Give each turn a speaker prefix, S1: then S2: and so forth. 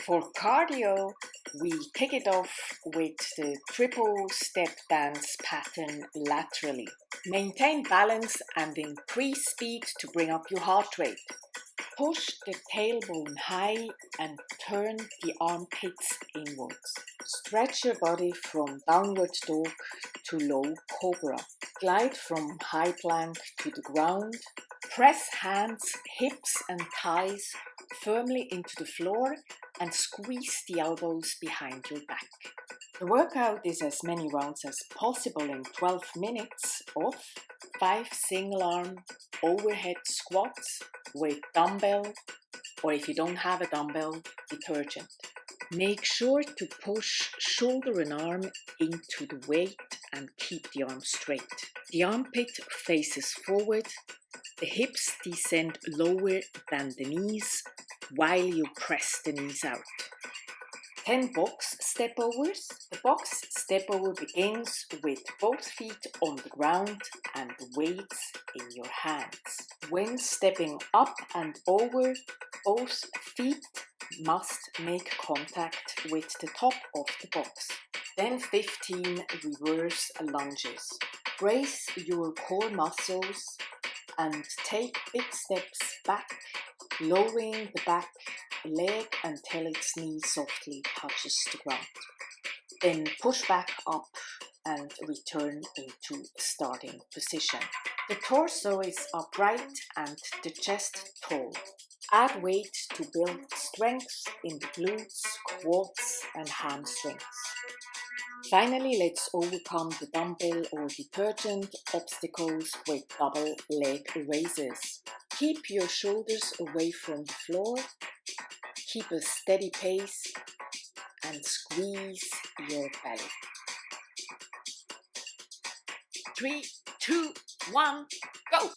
S1: For cardio, we kick it off with the triple step dance pattern laterally. Maintain balance and increase speed to bring up your heart rate. Push the tailbone high and turn the armpits inwards. Stretch your body from downward dog to low cobra. Glide from high plank to the ground. Press hands, hips and thighs firmly into the floor and squeeze the elbows behind your back. The workout is as many rounds as possible in 12 minutes of 5 single arm overhead squats with dumbbell, or if you don't have a dumbbell, detergent. Make sure to push shoulder and arm into the weight and keep the arm straight. The armpit faces forward, the hips descend lower than the knees while you press the knees out. 10 box step overs. The box step over begins with both feet on the ground and the weights in your hands. When stepping up and over, both feet must make contact with the top of the box. Then 15 reverse lunges. Brace your core muscles and take big steps back, lowering the back leg until its knee softly touches the ground. Then push back up and return into starting position. The torso is upright and the chest tall. Add weight to build strength in the glutes, quads and hamstrings. Finally, let's overcome the dumbbell or detergent obstacles with double leg raises. Keep your shoulders away from the floor, keep a steady pace and squeeze your belly. 3, 2, 1, go!